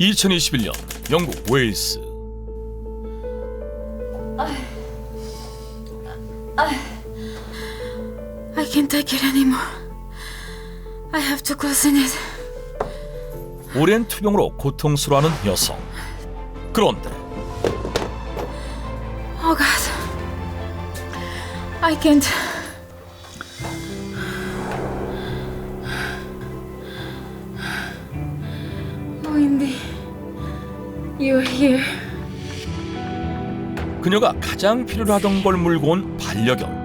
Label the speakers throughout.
Speaker 1: 2021년 영국 웨일스.
Speaker 2: I can't take it anymore. I have to close it.
Speaker 1: 오랜 투병으로 고통스러워하는 여성. 그런데
Speaker 2: Oh God. I can't. Oh, Indy. You're here.
Speaker 1: 그녀가 가장 필요로 하던 걸 물고 온 반려견.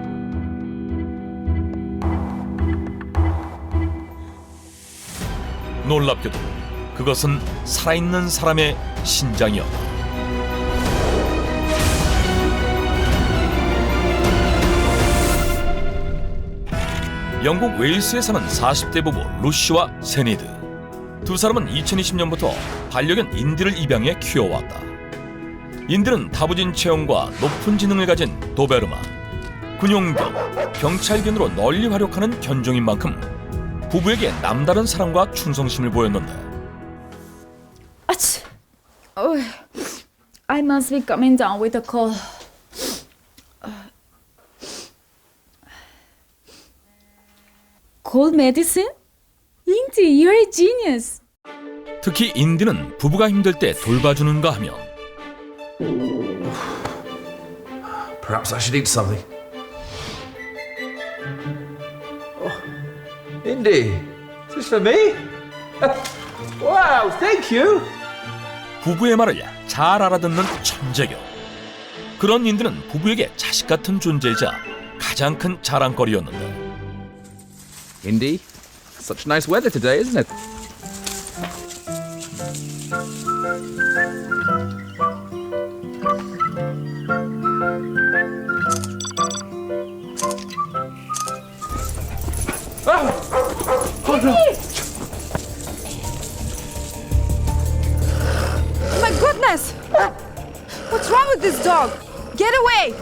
Speaker 1: 놀랍게도 그것은 살아있는 사람의 신장이었다. 영국 웨일스에 사는 40대 부부 루시와 세니드. 두 사람은 2020년부터 반려견 인디를 입양해 키워왔다. 인디는 다부진 체형과 높은 지능을 가진 도베르만, 군용견, 경찰견으로 널리 활약하는 견종인 만큼 부부에게 남다른 사랑과 충성심을 보였는데
Speaker 2: Ach. Oh, I must be coming down with a cold. Cold medicine? Indy, you're a genius.
Speaker 1: 특히 인디는 부부가 힘들 때 돌봐주는가 하면
Speaker 3: Perhaps I should eat something. Indy, is this for me? Wow, thank you.
Speaker 1: 부부의 말을 잘 알아듣는 천재견. 그런 인디는 부부에게 자식 같은 존재이자 가장 큰 자랑거리였는데
Speaker 3: Indy, such nice weather today, isn't it?
Speaker 2: My goodness! What's wrong with this dog? Get away!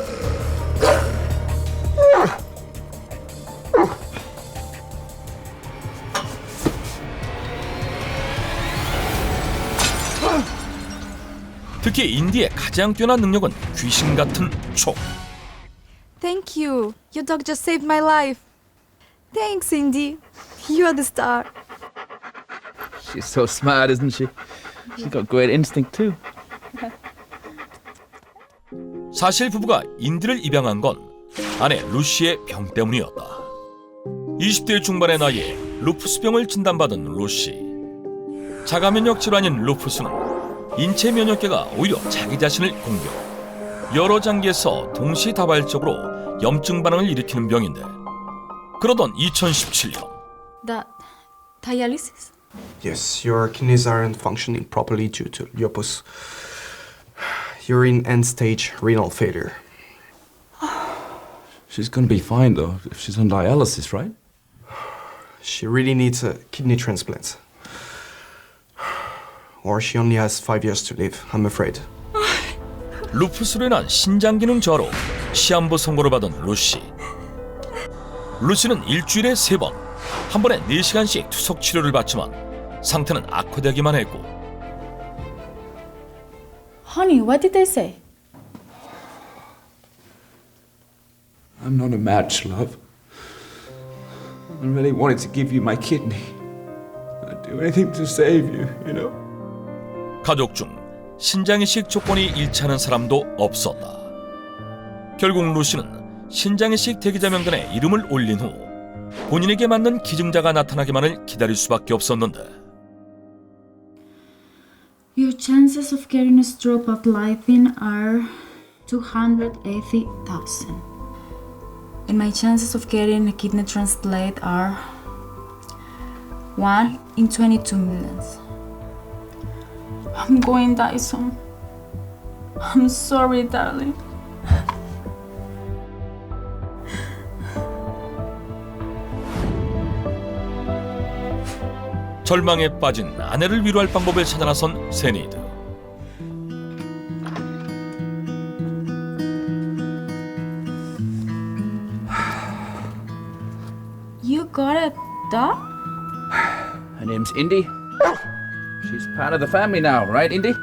Speaker 1: 특히 인디의 가장 뛰어난 능력은 귀신 같은 촉.
Speaker 2: Thank you. Your dog just saved my life. Thanks, Indy. You're the star.
Speaker 3: She's so smart, isn't she? She's got great instinct too.
Speaker 1: 사실 부부가 인디를 입양한 건 아내 루시의 병 때문이었다. 20대 중반의 나이에 루푸스병을 진단받은 루시. 자가 면역 질환인 루푸스는 인체 면역계가 오히려 자기 자신을 공격, 여러 장기에서 동시다발적으로 염증 반응을 일으키는 병인데 그러던 2017년
Speaker 2: That dialysis?
Speaker 4: Yes, your kidneys aren't functioning properly due to lupus. You're in end-stage renal failure.
Speaker 5: She's gonna be fine though, if she's on dialysis, right?
Speaker 4: She really needs a kidney transplant. Or she only has 5 years to live, I'm afraid.
Speaker 1: 루푸스로 인한 신장 기능 저하로 시한부 선고를 받은 루시. 루시는 일주일에 3번, 한 번에 4시간씩 투석 치료를 받지만 상태는 악화되기만 했고
Speaker 2: Honey, what did they say?
Speaker 5: I'm not a match, love. I really wanted to give you my kidney. I'd do anything to save you, you know?
Speaker 1: 가족 중 신장이식 조건이 일치하는 사람도 없었다. 결국 루시는 신장이식 대기자 명단에 이름을 올린 후 본인에게 맞는 기증자가 나타나기만을 기다릴 수밖에 없었는데
Speaker 2: Your chances of getting a stroke of life are 280,000. And my chances of getting a kidney transplant are 1 in 22 millions. I'm going to die soon. I'm sorry, darling.
Speaker 1: 절망에 빠진 아내를 위로할 방법을 찾아 나선 세니드.
Speaker 2: You got a dog?
Speaker 3: Her name's Indy. She's part of the family now, right, Indy?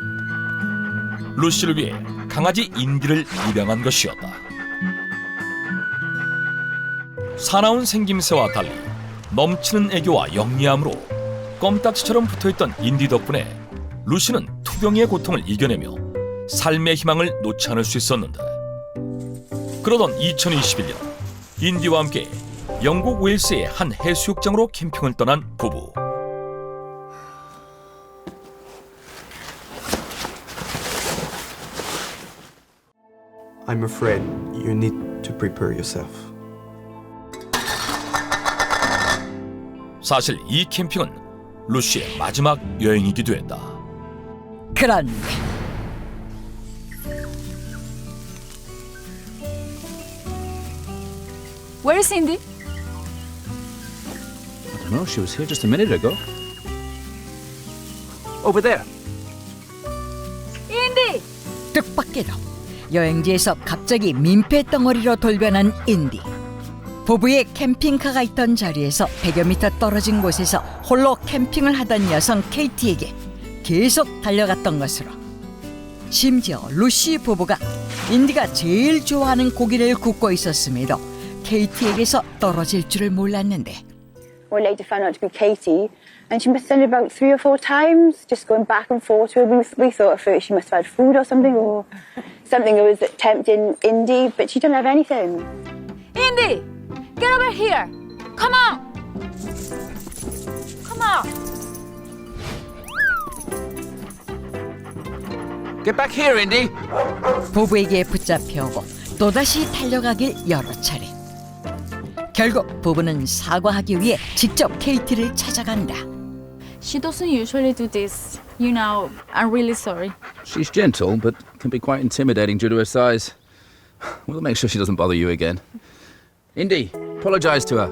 Speaker 1: 루시를 위해 강아지 인디를 입양한 것이었다. 사나운 생김새와 달리 넘치는 애교와 영리함으로 껌딱지처럼 붙어있던 인디 덕분에 루시는 투병의 고통을 이겨내며 삶의 희망을 놓지 않을 수 있었는데, 그러던 2021년 인디와 함께 영국 웨일스의 한 해수욕장으로 캠핑을 떠난 부부.
Speaker 4: I'm afraid you need to prepare yourself.
Speaker 1: 사실 이 캠핑은 루시의 마지막 여행이기도 했다.
Speaker 6: 그런데
Speaker 2: Where's Cindy?
Speaker 3: I don't know, she was here just a minute ago. Over there.
Speaker 2: Indy!
Speaker 6: 뜻밖에도 여행지에서 갑자기 민폐 덩어리로 돌변한 인디. 부부의 캠핑카가 있던 자리에서 100여 미터 떨어진 곳에서 홀로 캠핑을 하던 여성 케이티에게 계속 달려갔던 것으로, 심지어 루시 부부가 인디가 제일 좋아하는 고기를 굽고 있었음에도 케이티에게서 떨어질 줄을 몰랐는데,
Speaker 7: Or later found out to be Katie, and she must have done it about 3 or 4 times, just going back and forth. We thought at first she must have had food or something that was tempting Indy, but she didn't have anything.
Speaker 2: Indy! Get over here! Come on! Come on!
Speaker 3: Get back here, Indy.
Speaker 6: 부부에게 붙잡혀오고 또다시 달려가길 여러 차례. 결국 부부는 사과하기 위해 직접 케이티를 찾아간다.
Speaker 2: She doesn't usually do this. You know, I'm really sorry.
Speaker 3: She's gentle, but can be quite intimidating due to her size. We'll make sure she doesn't bother you again. Indy, apologize to her.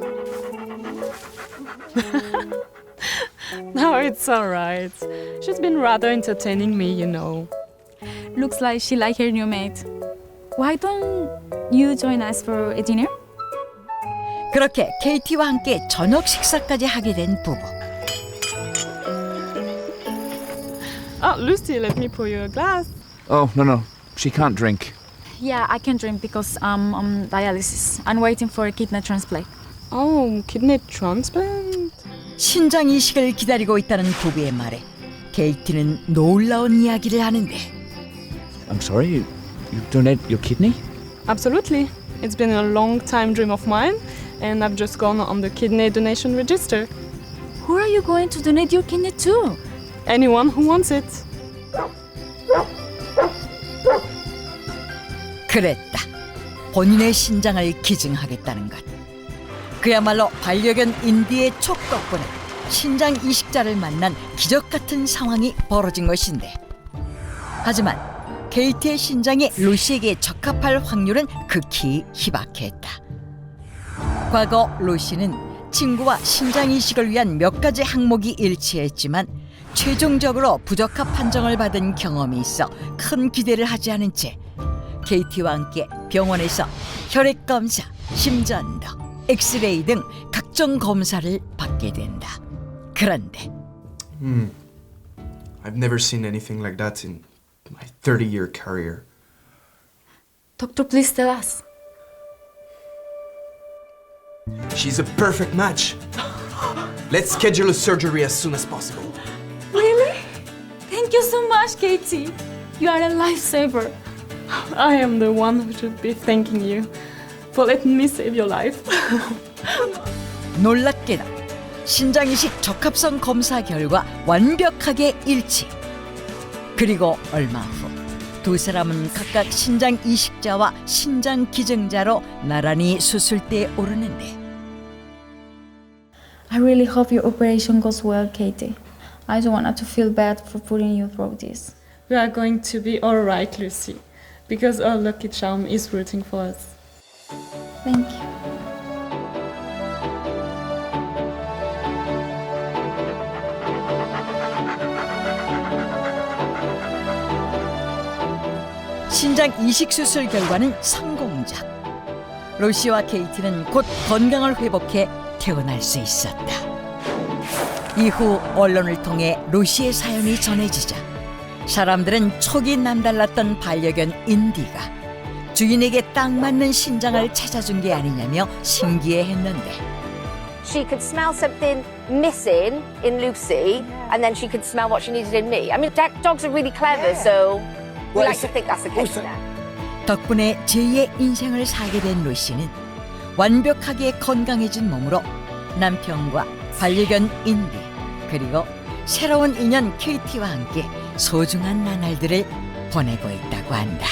Speaker 8: No, it's all right. She's been rather entertaining me, you know.
Speaker 2: Looks like she liked her new mate. Why don't you join us for a dinner?
Speaker 6: 그렇게 케이티와 함께 저녁 식사까지 하게 된 부부.
Speaker 8: Oh, Lucy, let me pour you a glass.
Speaker 3: Oh, no. She can't drink.
Speaker 2: Yeah, I can drink because I'm on dialysis. I'm waiting for a kidney transplant.
Speaker 8: Oh, kidney transplant?
Speaker 6: 신장 이식을 기다리고 있다는 부부의 말에 케이티는 놀라운 이야기를 하는데,
Speaker 3: I'm sorry, you donate your kidney?
Speaker 8: Absolutely. It's been a long time dream of mine, and I've just gone on the kidney donation register.
Speaker 2: Who are you going to donate your kidney to?
Speaker 8: Anyone who wants it.
Speaker 6: 그랬다. 본인의 신장을 기증하겠다는 것. 그야말로 반려견 인디의 촉 덕분에 신장 이식자를 만난 기적 같은 상황이 벌어진 것인데, 하지만 케이티의 신장이 루시에게 적합할 확률은 극히 희박했다. 과거 루시는 친구와 신장 이식을 위한 몇 가지 항목이 일치했지만 최종적으로 부적합 판정을 받은 경험이 있어 큰 기대를 하지 않은 채 케이티와 함께 병원에서 혈액 검사, 심전도, 엑스레이 등 각종 검사를 받게 된다. 그런데
Speaker 4: I've never seen anything like that in my 30-year career.
Speaker 2: Doctor, please tell us.
Speaker 4: She's a perfect match. Let's schedule a surgery as soon as possible.
Speaker 2: Really? Thank you so much, Katie. You are a lifesaver.
Speaker 8: I am the one who should be thanking you for letting me save your life.
Speaker 6: 놀랍게도 신장 이식 적합성 검사 결과 완벽하게 일치. 그리고 얼마 후 두 사람은 각각 신장 이식자와 신장 기증자로 나란히 수술대에 오르는데,
Speaker 2: I really hope your operation goes well, Katie. I don't want her to feel bad for putting you through this.
Speaker 8: We are going to be all right, Lucy, because our lucky charm is rooting for us.
Speaker 2: Thank you.
Speaker 6: 신장 이식 수술 결과는 성공적. 루시와 케이티는 곧 건강을 회복해 태어날 수 있었다. 이후 언론을 통해 루시의 사연이 전해지자 사람들은 촉이 남달랐던 반려견 인디가 주인에게 딱 맞는 신장을 찾아준 게 아니냐며 신기해했는데
Speaker 9: She could smell something missing in Lucy, and then she could smell what she needed in me. I mean, dogs are really clever, so we like to think that's the case now.
Speaker 6: 덕분에 제2의 인생을 살게 된 루시는 완벽하게 건강해진 몸으로 남편과 반려견 인디 그리고 새로운 인연 KT와 함께 소중한 나날들을 보내고 있다고 한다.